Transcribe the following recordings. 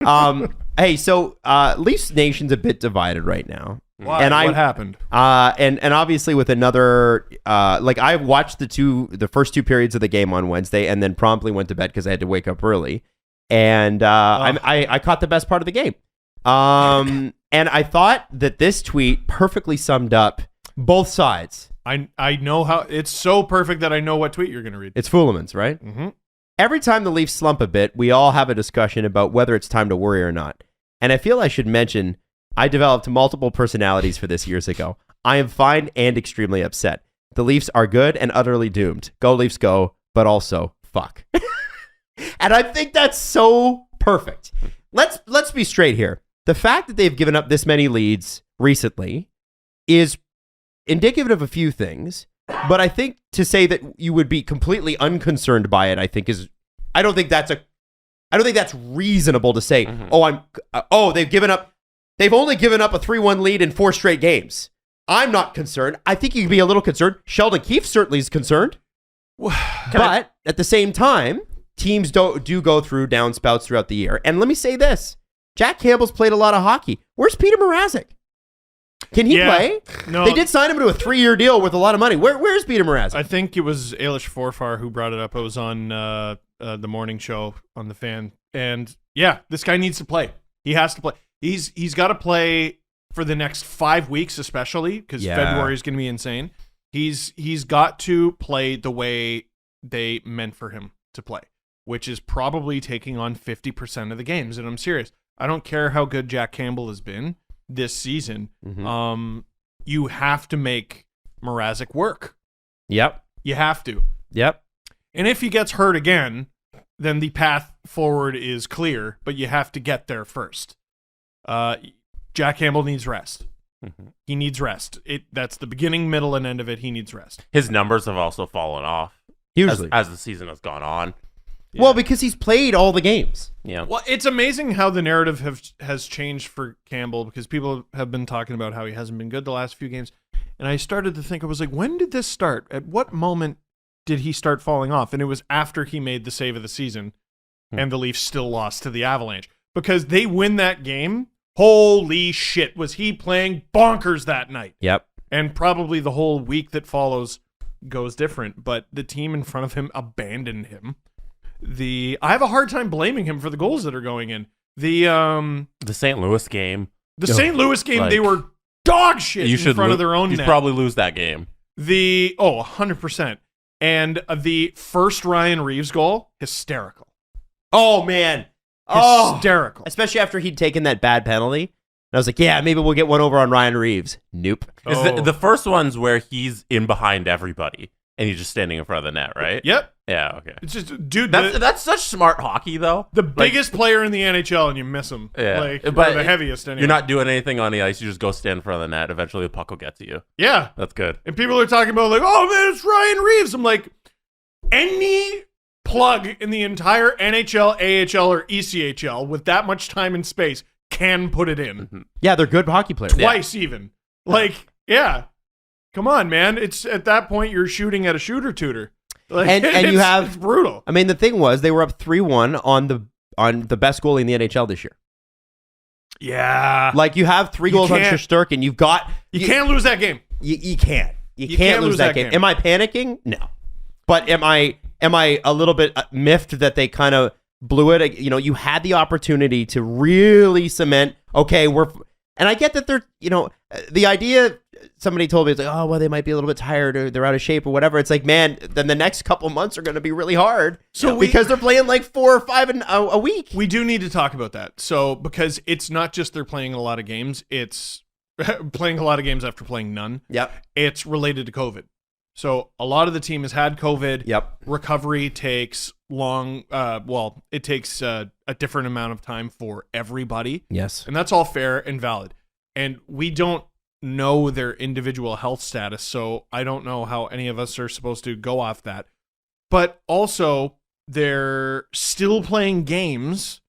Hey, so Leafs Nation's a bit divided right now. Why? And what happened? And obviously with another I watched the first two periods of the game on Wednesday and then promptly went to bed because I had to wake up early. And I caught the best part of the game. And I thought that this tweet perfectly summed up both sides. I know how it's so perfect that I know what tweet you're going to read. It's Foolemans, right? Mm-hmm. Every time the Leafs slump a bit, we all have a discussion about whether it's time to worry or not. And I feel I should mention I developed multiple personalities for this years ago. I am fine and extremely upset. The Leafs are good and utterly doomed. Go Leafs go, but also fuck. And I think that's so perfect. Let's be straight here. The fact that they've given up this many leads recently is indicative of a few things, but I think to say that you would be completely unconcerned by it, I don't think that's reasonable to say. They've only given up a 3-1 lead in 4 straight games. I'm not concerned. I think you can be a little concerned. Sheldon Keefe certainly is concerned. But at the same time, teams do go through downspouts throughout the year. And let me say this. Jack Campbell's played a lot of hockey. Where's Peter Mrazek? Can he play? No. They did sign him to a 3-year deal with a lot of money. Where's Peter Mrazek? I think it was Ailish Forfar who brought it up. It was on the morning show on The Fan. And yeah, this guy needs to play. He has to play. He's got to play for the next 5 weeks, especially because February is going to be insane. He's got to play the way they meant for him to play, which is probably taking on 50% of the games. And I'm serious. I don't care how good Jack Campbell has been this season. Mm-hmm. You have to make Mrazek work. Yep. You have to. Yep. And if he gets hurt again, then the path forward is clear, but you have to get there first. Jack Campbell needs rest. Mm-hmm. He needs rest. That's the beginning, middle, and end of it. He needs rest. His numbers have also fallen off hugely as the season has gone on. Yeah. Well, because he's played all the games. Yeah. Well, it's amazing how the narrative has changed for Campbell because people have been talking about how he hasn't been good the last few games. And I started to think, I was like, when did this start? At what moment did he start falling off? And it was after he made the save of the season and the Leafs still lost to the Avalanche. Because they win that game. Holy shit, was he playing bonkers that night? Yep. And probably the whole week that follows goes different. But the team in front of him abandoned him. I have a hard time blaming him for the goals that are going in. The St. Louis game. St. Louis game, they were dog shit in front of their own net. You'd probably lose that game. 100%. And the first Ryan Reeves goal, hysterical. Oh, man. Hysterical. Especially after he'd taken that bad penalty. And I was like, yeah, maybe we'll get one over on Ryan Reeves. Nope. The first one's where he's in behind everybody and he's just standing in front of the net, right? Yep. Yeah, okay. It's just, dude, that's such smart hockey, though. The biggest player in the NHL, and you miss him. Yeah. But the heaviest, anyway. You're not doing anything on the ice. You just go stand in front of the net. Eventually, the puck will get to you. Yeah. That's good. And people are talking about, like, oh, man, it's Ryan Reeves. I'm like, any plug in the entire NHL, AHL, or ECHL with that much time and space can put it in. Mm-hmm. Yeah, they're good hockey players. Twice, even. Like, yeah. Come on, man. It's at that point, you're shooting at a shooter tutor. Like, and it's brutal. I mean, the thing was they were up 3-1 on the best goalie in the NHL this year. Yeah, like you have 3 goals on Shesterkin. You can't lose that game. You can't. You can't lose that game. Am I panicking? No. But am I a little bit miffed that they kind of blew it? You know, you had the opportunity to really cement. Okay, and I get that they're. You know, the idea. Somebody told me, it's like, oh, well, they might be a little bit tired or they're out of shape or whatever. It's like, man, then the next couple months are going to be really hard because they're playing like 4 or 5 a week. We do need to talk about that. So, because it's not just they're playing a lot of games, it's playing a lot of games after playing none. Yep. It's related to COVID. So, a lot of the team has had COVID. Yep. Recovery takes long, it takes a different amount of time for everybody. Yes. And that's all fair and valid. And we don't know their individual health status, so I don't know how any of us are supposed to go off that. But also, they're still playing games.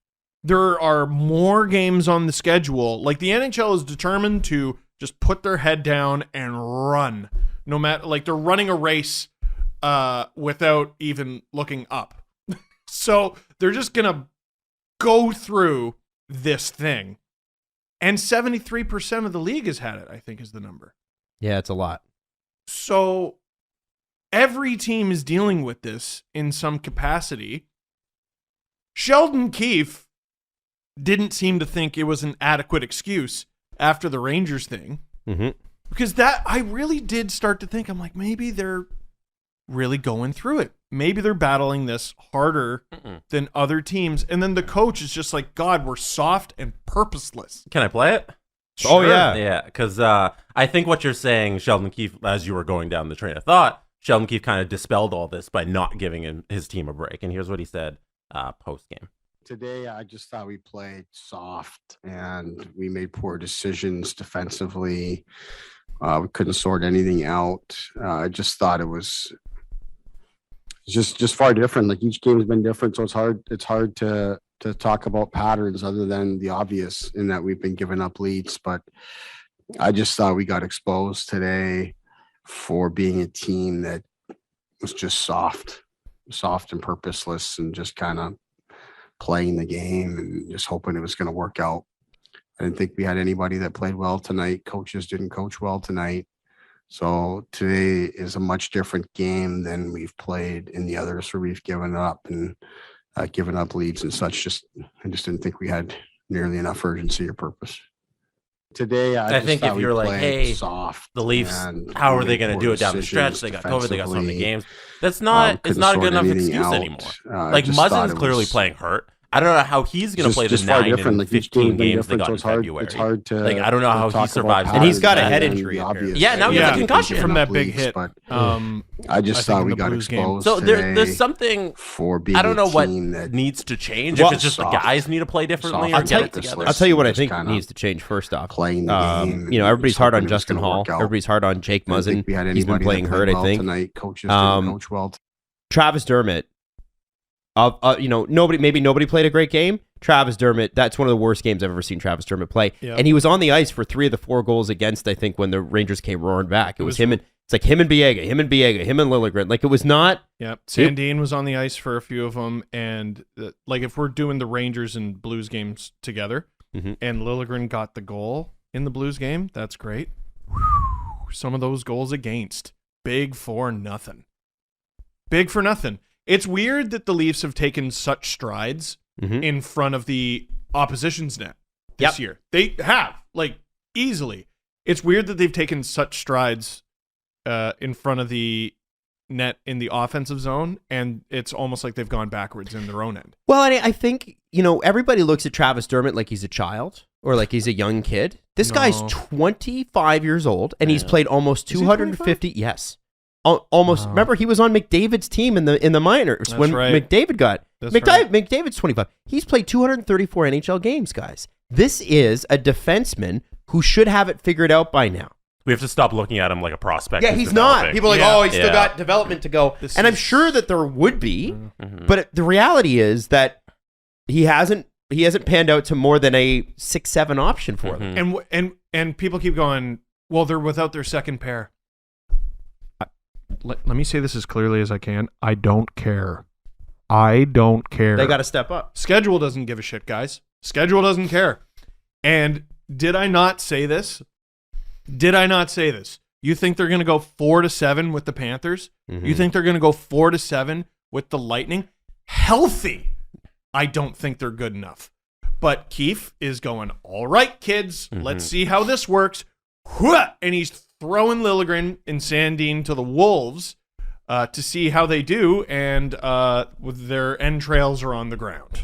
There are more games on the schedule. Like, the NHL is determined to just put their head down and run. No matter, like, they're running a race without even looking up. So they're just gonna go through this thing. And 73% of the league has had it, I think is the number. Yeah, it's a lot. So every team is dealing with this in some capacity. Sheldon Keefe didn't seem to think it was an adequate excuse after the Rangers thing. Mm-hmm. Because that, I really did start to think, I'm like, maybe they're really going through it. Maybe they're battling this harder than other teams. And then the coach is just like, God, we're soft and purposeless. Can I play it? Oh, yeah. Yeah, because I think what you're saying, Sheldon Keefe, as you were going down the train of thought, Sheldon Keefe kind of dispelled all this by not giving his team a break. And here's what he said post-game. Today, I just thought we played soft and we made poor decisions defensively. We couldn't sort anything out. I just thought it was just far different. Like each game has been different, so it's hard to talk about patterns other than the obvious in that we've been giving up leads. But I just thought we got exposed today for being a team that was just soft and purposeless and just kind of playing the game and just hoping it was going to work out. I didn't think we had anybody that played well tonight. Coaches didn't coach well tonight. So today is a much different game than we've played in the others where we've given up leads and such. I just didn't think we had nearly enough urgency or purpose. Today, I think if you're like, hey, soft, the Leafs, how are they going to do it down the stretch? They got COVID, they got so many games. It's not a good enough excuse anymore. Like Muzzin's clearly playing hurt. I don't know how he's going to play the 9 and 15 games they got in February. It's hard to I don't know how he survives. And he's got a head injury. Yeah, now he has a concussion from that big hit. But I just thought we got exposed. So there's something for being I don't know what that needs to change. If it's just the guys need to play differently or get it together. I'll tell you what I think needs to change first off. Playing the game. Everybody's hard on Justin Hall. Everybody's hard on Jake Muzzin. He's been playing hurt, I think. Tonight, coaches didn't coach well. Travis Dermott. Nobody played a great game. Travis Dermott, that's one of the worst games I've ever seen Travis Dermott play. Yep. And he was on the ice for 3 of the 4 goals against, I think, when the Rangers came roaring back. It was him and Biega, him and Liljegren. Like, it was not. Yep. Sandin was on the ice for a few of them. And, if we're doing the Rangers and Blues games together, and Liljegren got the goal in the Blues game, that's great. Some of those goals against. Big for nothing. It's weird that the Leafs have taken such strides in front of the opposition's net this year. They have, easily. It's weird that they've taken such strides in front of the net in the offensive zone, and it's almost like they've gone backwards in their own end. Well, I think, everybody looks at Travis Dermott like he's a child or like he's a young kid. This guy's 25 years old, and he's played almost 250. Yes. Almost. Wow. Remember, he was on McDavid's team in the minors. That's when right. McDavid got McDavid's 25. He's played 234 NHL games, guys. This is a defenseman who should have it figured out by now. We have to stop looking at him like a prospect. Yeah, he's not. People are like, he's still got development to go. I'm sure that there would be, but the reality is that he hasn't panned out to more than a 6-7 option for them. And people keep going, well, they're without their second pair. Let me say this as clearly as I can. I don't care. They got to step up. Schedule doesn't give a shit, guys. Schedule doesn't care. And did I not say this? You think they're going to go 4-7 with the Panthers? You think they're going to go 4-7 with the Lightning? Healthy. I don't think they're good enough. But Keefe is going, all right, kids, let's see how this works. And he's throwing Liljegren and Sandin to the Wolves to see how they do, and their entrails are on the ground.